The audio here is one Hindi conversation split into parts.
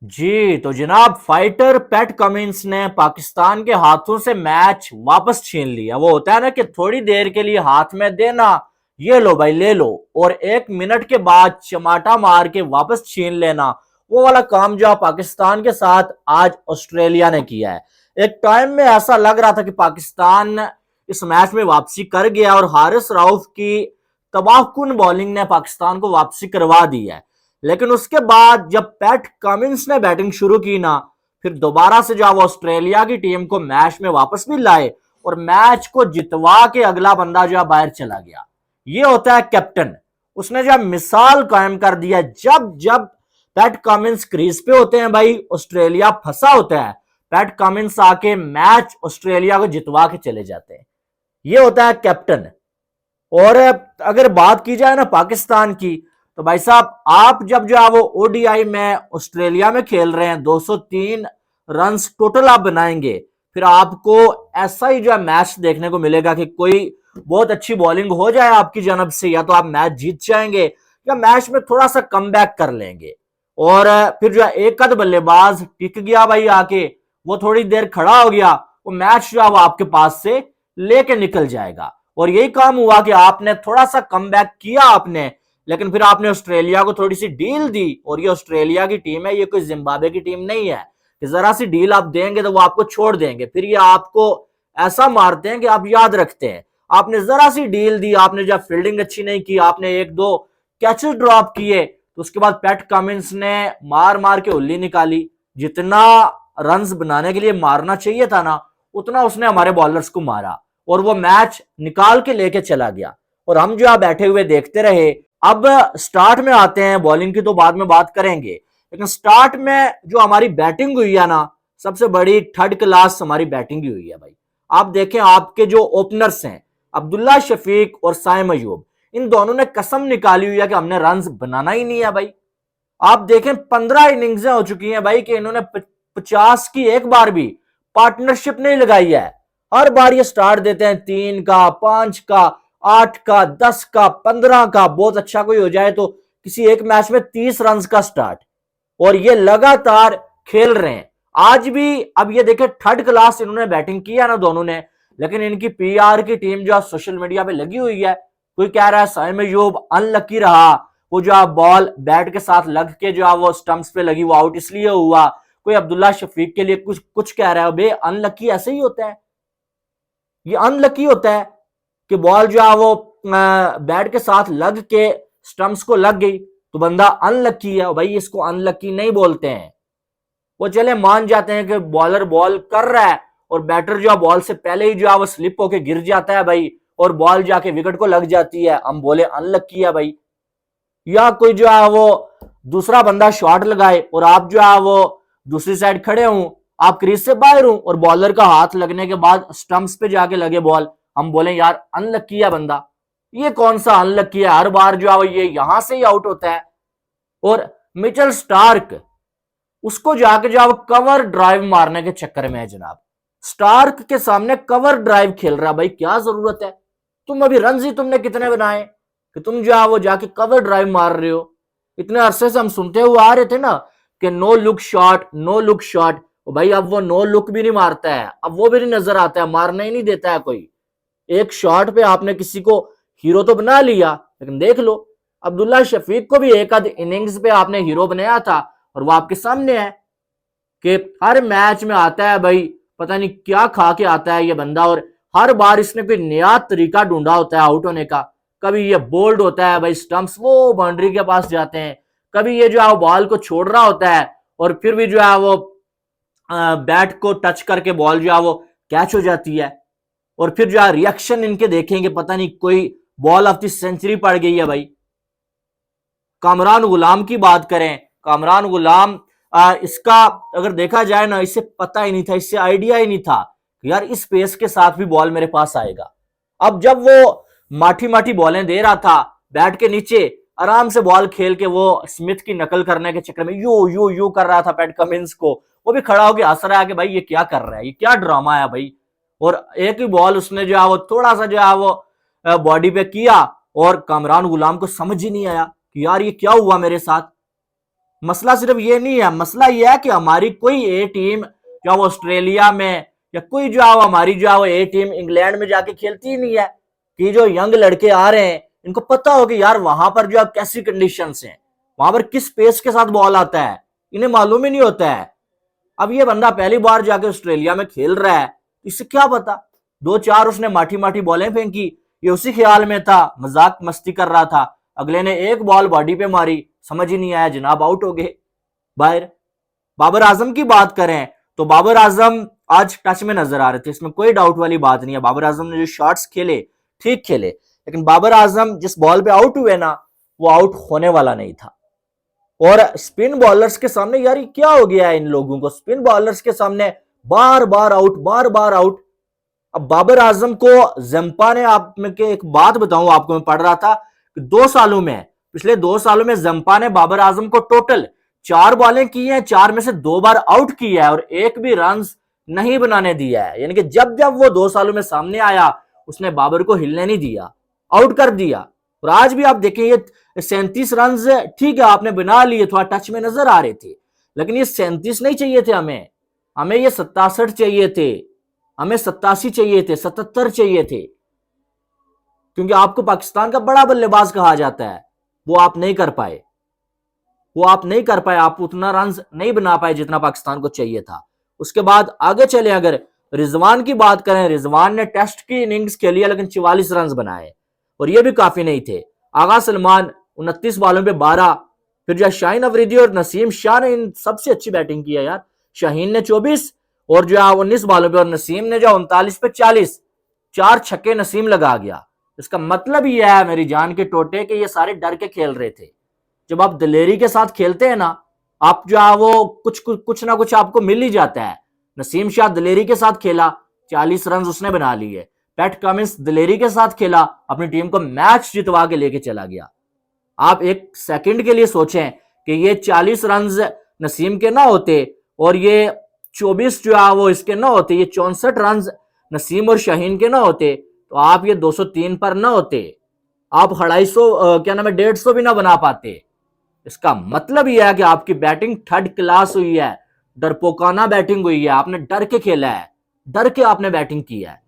जी तो जनाब, फाइटर पैट कमिंस ने पाकिस्तान के हाथों से मैच वापस छीन लिया। वो होता है ना कि थोड़ी देर के लिए हाथ में देना, ये लो भाई ले लो, और 1 मिनट के बाद चमाटा मार के वापस छीन लेना। वो वाला काम जो पाकिस्तान के साथ आज ऑस्ट्रेलिया ने किया है। एक टाइम में ऐसा लग रहा था कि पाकिस्तान इस मैच में वापसी कर गया और हारिस राउफ की तबाहकुन बॉलिंग ने पाकिस्तान को वापसी करवा दी है। लेकिन उसके बाद जब पैट कमिंस ने बैटिंग शुरू की ना, फिर दोबारा से जो ऑस्ट्रेलिया की टीम को मैच में वापस भी लाए और मैच को जितवा के अगला बंदा जो बाहर चला गया। ये होता है कैप्टन। उसने जब मिसाल कायम कर दिया, जब जब पैट कमिंस क्रीज पे होते हैं भाई, ऑस्ट्रेलिया फंसा होता है, पैट कमिंस आके मैच ऑस्ट्रेलिया को जितवा के चले जाते हैं। ये होता है कैप्टन। और अगर बात की जाए ना पाकिस्तान की, तो भाई साहब आप जब जो है वो ओडीआई में ऑस्ट्रेलिया में खेल रहे हैं, 203 रन टोटल आप बनाएंगे, फिर आपको ऐसा ही जो है मैच देखने को मिलेगा कि कोई बहुत अच्छी बॉलिंग हो जाए आपकी जानब से, या तो आप मैच जीत जाएंगे या मैच में थोड़ा सा कम बैक कर लेंगे। और फिर जो है एक आध बल्लेबाज टिक गया भाई आके, वो थोड़ी देर खड़ा हो गया, वो मैच जो है वो आपके पास से लेके निकल जाएगा। और यही काम हुआ कि आपने थोड़ा सा कम बैक किया आपने, लेकिन फिर आपने ऑस्ट्रेलिया को थोड़ी सी डील दी। और ये ऑस्ट्रेलिया की टीम है, ये कोई जिम्बाब्वे की टीम नहीं है कि जरा सी डील आप देंगे तो वो आपको छोड़ देंगे। फिर ये आपको ऐसा मारते हैं कि आप याद रखते हैं। आपने जरा सी डील दी, आपने जब फील्डिंग अच्छी नहीं की, आपने एक दो कैचेस ड्रॉप किए, तो उसके बाद पैट कमिंस ने मार मार के उल्ली निकाली। जितना रन्स बनाने के लिए मारना चाहिए था ना, उतना उसने हमारे बॉलर्स को मारा और वो मैच निकाल के लेके चला गया। और हम जो बैठे हुए देखते रहे। अब स्टार्ट में आते हैं, बॉलिंग की तो बाद में बात करेंगे, लेकिन स्टार्ट में जो हमारी बैटिंग हुई है ना, सबसे बड़ी थर्ड क्लास हमारी बैटिंग ही हुई है भाई। आप देखें आपके जो ओपनर्स हैं, अब्दुल्ला शफीक और साइम अयूब, इन दोनों ने कसम निकाली हुई है कि हमने रन बनाना ही नहीं है भाई। आप देखें 15 इनिंग्स हो चुकी हैं भाई कि इन्होंने 50 की एक बार भी पार्टनरशिप नहीं लगाई है। हर बार ये स्टार्ट देते हैं 3 का, 5 का, 8 का, 10 का, 15 का, बहुत अच्छा कोई हो जाए तो किसी एक मैच में 30 रन का स्टार्ट। और ये लगातार खेल रहे हैं आज भी। अब ये देखें थर्ड क्लास इन्होंने बैटिंग किया ना दोनों ने, लेकिन इनकी पीआर की टीम जो सोशल मीडिया पे लगी हुई है। कोई कह रहा है साइम अयूब अनलकी रहा, वो जो बॉल बैट के साथ लग के जो वो स्टंप्स पे लगी, वो आउट इसलिए हुआ। कोई अब्दुल्ला शफीक के लिए कुछ कुछ कह रहा है। बे अनलकी ऐसे ही होता है, ये अनलकी होता है कि बॉल जो है वो बैट के साथ लग के स्टंप्स को लग गई तो बंदा अनलकी है भाई। इसको अनलकी नहीं बोलते हैं। वो चले मान जाते हैं कि बॉलर बॉल कर रहा है और बैटर जो है बॉल से पहले ही जो है वो स्लिप होके गिर जाता है भाई, और बॉल जाके विकेट को लग जाती है, हम बोले अनलकी है भाई। या कोई जो है वो दूसरा बंदा शॉट लगाए और आप जो है वो दूसरी साइड खड़े हूं, आप क्रीज से बाहर हूं और बॉलर का हाथ लगने के बाद स्टंप्स पे जाके लगे बॉल, हम बोले यार अनलकी है बंदा। ये कौन सा अनलकी है, हर बार जो है वो ये यहां से ही आउट होता है। और मिचेल स्टार्क, उसको जाके जो है वो कवर ड्राइव मारने के चक्कर में है जनाब। स्टार्क के सामने कवर ड्राइव खेल रहा भाई, क्या जरूरत है। तुम अभी रन ही तुमने कितने बनाए कि तुम जो है वो जाके कवर ड्राइव मार रहे हो। इतने अरसे से हम सुनते हुए आ रहे थे ना कि no look shot, no look shot. भाई अब वो नो लुक भी नहीं मारता है, अब वो भी नहीं नजर आता है, मारना ही नहीं देता है कोई। एक शॉट पे आपने किसी को हीरो तो बना लिया, लेकिन देख लो अब्दुल्ला शफीक को भी एक आध इनिंग्स पे आपने हीरो बनाया था, और वो आपके सामने है कि हर मैच में आता है भाई, पता नहीं क्या खा के आता है ये बंदा। और हर बार इसने कोई नया तरीका ढूंढा होता है आउट होने का। कभी ये बोल्ड होता है भाई, स्टंप्स वो बाउंड्री के पास जाते हैं, कभी ये जो है वो बॉल को छोड़ रहा होता है और फिर भी जो है वो बैट को टच करके बॉल जो है वो कैच हो जाती है। और फिर जो है रिएक्शन इनके देखेंगे, पता नहीं कोई बॉल ऑफ द सेंचुरी पड़ गई है भाई। कामरान गुलाम की बात करें, कामरान गुलाम इसका अगर देखा जाए ना, इसे पता ही नहीं था, इससे आइडिया ही नहीं था यार इस पेस के साथ भी बॉल मेरे पास आएगा। अब जब वो माठी माठी बॉलें दे रहा था बैट के नीचे, आराम से बॉल खेल के वो स्मिथ की नकल करने के चक्कर में यू यू यू कर रहा था पैट कमिंस को, वो भी खड़ा होकर हंस रहा है कि भाई ये क्या कर रहा है, ये क्या ड्रामा है भाई। और एक ही बॉल उसने जो है वो थोड़ा सा जो है वो बॉडी पे किया और कामरान गुलाम को समझ ही नहीं आया कि यार ये क्या हुआ मेरे साथ। मसला सिर्फ ये नहीं है, मसला ये है कि हमारी कोई ए टीम जो है वो ऑस्ट्रेलिया में, या कोई जो है हमारी जो है वो ए टीम इंग्लैंड में जाके खेलती ही नहीं है। कि जो यंग लड़के आ रहे हैं इनको पता हो कि यार वहां पर जो है कैसी कंडीशंस हैं, वहां पर किस पेस के साथ बॉल आता है, इन्हें मालूम ही नहीं होता है। अब ये बंदा पहली बार जाके ऑस्ट्रेलिया में खेल रहा है, इससे क्या पता, दो चार उसने माठी माठी बॉलें फेंकी, ये उसी ख्याल में था, मजाक मस्ती कर रहा था, अगले ने एक बॉल बॉडी पे मारी, समझ ही नहीं आया, जनाब आउट हो गए बाहर। बाबर आजम की बात करें तो बाबर आजम आज टच में नजर आ रहे थे, इसमें कोई डाउट वाली बात नहीं है। बाबर आजम ने जो शॉट्स खेले ठीक खेले, लेकिन बाबर आजम जिस बॉल पे आउट हुए ना, वो आउट होने वाला नहीं था। और स्पिन बॉलर्स के सामने यार क्या हो गया है इन लोगों को, स्पिन बॉलर्स के सामने बार बार आउट, बार बार आउट। अब बाबर आजम को जंपा ने, आप में के एक बात बताऊं आपको, मैं पढ़ रहा था कि 2 सालों में, पिछले 2 सालों में जंपा ने बाबर आजम को टोटल 4 बॉलें की हैं, 4 में से 2 बार आउट किया है और एक भी रन नहीं बनाने दिया है। यानी कि जब जब वो 2 सालों में सामने आया उसने बाबर को हिलने नहीं दिया, आउट कर दिया। और आज भी आप देखें ये 37 रन, ठीक है आपने बना लिए, थोड़ा टच में नजर आ रहे थे, लेकिन ये 37 नहीं चाहिए थे हमें, हमें ये 67 चाहिए थे, हमें 87 चाहिए थे, 77 चाहिए थे। क्योंकि आपको पाकिस्तान का बड़ा बल्लेबाज कहा जाता है, वो आप नहीं कर पाए, वो आप नहीं कर पाए, आप उतना रन नहीं बना पाए जितना पाकिस्तान को चाहिए था। उसके बाद आगे चले, अगर रिजवान की बात करें, रिजवान ने टेस्ट की इनिंग्स खेली है लेकिन 44 रन बनाए और ये भी काफी नहीं थे। आगा सलमान 29 बॉलों पे 12, फिर जो शाहीन अफरीदी और नसीम शाह ने इन सबसे अच्छी बैटिंग की है यार। शाहीन ने 24 और जो 19 बॉलों पे, और नसीम ने जो 39 पे 40, 4 छक्के नसीम लगा गया। इसका मतलब ये है मेरी जान के टोटे कि ये सारे डर के खेल रहे थे। जब आप दिलेरी के साथ खेलते हैं ना, आप जो है वो कुछ ना कुछ आपको मिल ही जाता है। नसीम शाह दिलेरी के साथ खेला, 40 रन उसने बना लिए। पैट कमिंस दिलेरी के साथ खेला, अपनी टीम को मैच जितवा के लेके चला गया। आप एक सेकंड के लिए सोचें कि ये 40 रन नसीम के ना होते और ये 24 जो है वो इसके ना होते, ये 64 रन नसीम और शाहीन के ना होते, तो आप ये 203 पर ना होते, आप 250 क्या नाम है 150 भी ना बना पाते। इसका मतलब यह है कि आपकी बैटिंग थर्ड क्लास हुई है, डरपोकाना बैटिंग हुई है, आपने डर के खेला है, डर के आपने बैटिंग की है।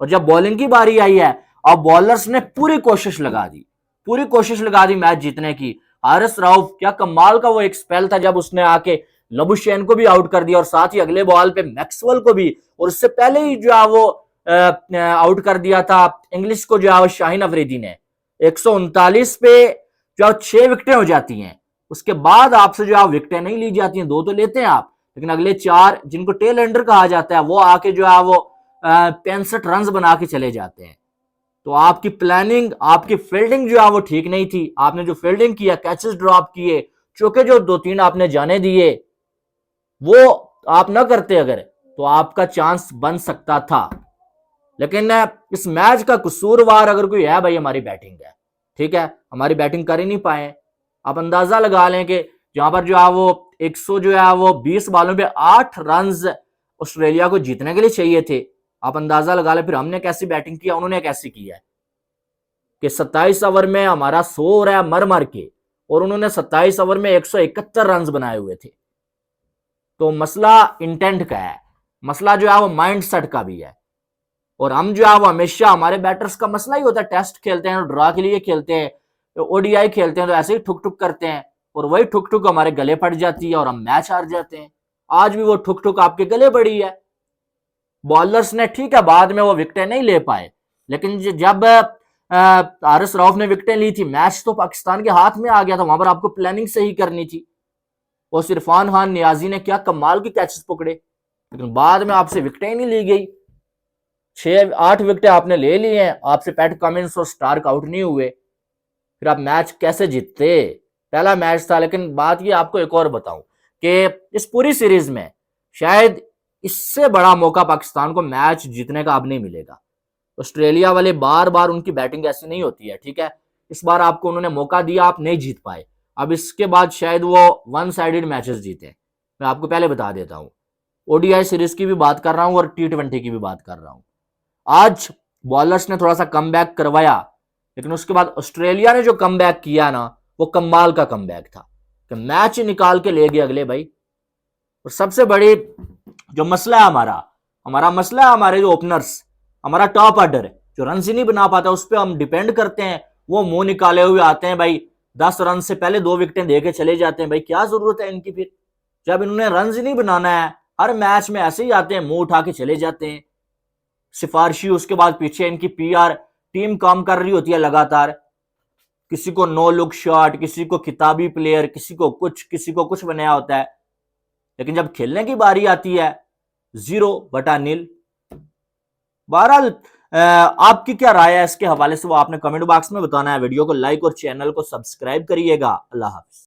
और जब बॉलिंग की बारी आई है, अब बॉलर्स ने पूरी कोशिश लगा दी, पूरी कोशिश लगा दी मैच जीतने की। हारिस राउफ क्या कमाल का वो एक स्पेल था जब उसने आके लबुशेन को भी आउट कर दिया और साथ ही अगले बॉल पे मैक्सवेल को भी, और उससे पहले ही जो है वो आउट कर दिया था इंग्लिश को जो है शाहीन अफरीदी ने। 139 पे जो 6 विकेटें हो जाती हैं, उसके बाद आपसे जो है विकेटें नहीं ली जाती हैं, 2 तो लेते हैं आप, लेकिन अगले 4 जिनको टेल एंडर कहा जाता है वो आके जो है वो 65 रन बना के चले जाते हैं। तो आपकी प्लानिंग, आपकी फील्डिंग जो है वो ठीक नहीं थी। आपने जो फील्डिंग किया, कैचेस ड्रॉप किए, चौके जो 2-3 आपने जाने दिए, वो आप ना करते अगर, तो आपका चांस बन सकता था। लेकिन इस मैच का कसूरवार अगर कोई है भाई, हमारी बैटिंग है। ठीक है, हमारी बैटिंग कर ही नहीं पाए। आप अंदाजा लगा लें कि जहां पर जो है वो 100 जो है वो 20 बॉलों पे 8 रन ऑस्ट्रेलिया को जीतने के लिए चाहिए थे। आप अंदाजा लगा लें फिर हमने कैसी बैटिंग किया, उन्होंने कैसी किया है कि 27 ओवर में हमारा 100 हो रहा है मर मर के, और उन्होंने 27 ओवर में 171 रन बनाए हुए थे। तो मसला इंटेंट का है, मसला जो है वो माइंड सेट का भी है। और हम जो है वो हमेशा, हमारे बैटर्स का मसला ही होता है, टेस्ट खेलते हैं ड्रा के लिए खेलते हैं, ओडीआई खेलते हैं तो ऐसे ही ठुक ठुक करते हैं, और वही ठुक ठुक हमारे गले पड़ जाती है और हम मैच हार जाते हैं। आज भी वो ठुक ठुक आपके गले पड़ी है। बॉलर्स ने ठीक है बाद में वो विकेटें नहीं ले पाए, लेकिन जब हारिस रऊफ ने विकेटें ली थी, मैच तो पाकिस्तान के हाथ में आ गया था। वहां पर आपको प्लानिंग सही करनी थी। और इरफान खान नियाजी ने क्या कमाल के कैचेस पकड़े, लेकिन बाद में आपसे विकेटें नहीं ली गई। 6-8 विकेटें आपने ले ली हैं, आपसे पैट कमिंस और स्टार्क आउट नहीं हुए, फिर आप मैच कैसे जीतते? पहला मैच था। लेकिन बात ये आपको एक और बताऊं कि इस पूरी सीरीज में शायद इससे बड़ा मौका पाकिस्तान को मैच जीतने का अब नहीं मिलेगा। ऑस्ट्रेलिया वाले बार बार उनकी बैटिंग ऐसी नहीं होती है, ठीक है, इस बार आपको उन्होंने मौका दिया, आप नहीं जीत पाए। अब इसके बाद शायद वो वन साइडेड मैचेस जीते। मैं आपको पहले बता देता हूं, ओडीआई सीरीज की भी बात कर रहा हूं और T20 की भी बात कर रहा हूं। आज बॉलर्स ने थोड़ा सा कमबैक करवाया, लेकिन उसके बाद ऑस्ट्रेलिया ने जो कमबैक किया ना, वो कमाल का कमबैक था। कि मैच ही निकाल के ले गए अगले भाई। और सबसे बड़ी जो मसला है हमारा हमारा मसला है हमारे जो ओपनर्स, हमारा टॉप ऑर्डर है जो रन ही नहीं बना पाता, उस पर हम डिपेंड करते हैं। वो मुंह निकाले हुए आते हैं भाई, 10 रन से पहले 2 विकेटें दे के चले जाते हैं। भाई क्या जरूरत है इनकी फिर, जब इन्होंने रन ही नहीं बनाना है। हर मैच में ऐसे ही आते हैं, मुंह उठा के चले जाते हैं सिफारशी। उसके बाद पीछे इनकी पीआर टीम काम कर रही होती है लगातार, किसी को नो लुक शॉट, किसी को खिताबी प्लेयर, किसी को कुछ बनाया होता है। लेकिन जब खेलने की बारी आती है 0/0। बहरहाल आपकी क्या राय है इसके हवाले से, वो आपने कमेंट बॉक्स में बताना है। वीडियो को लाइक और चैनल को सब्सक्राइब करिएगा। अल्लाह हाफिज।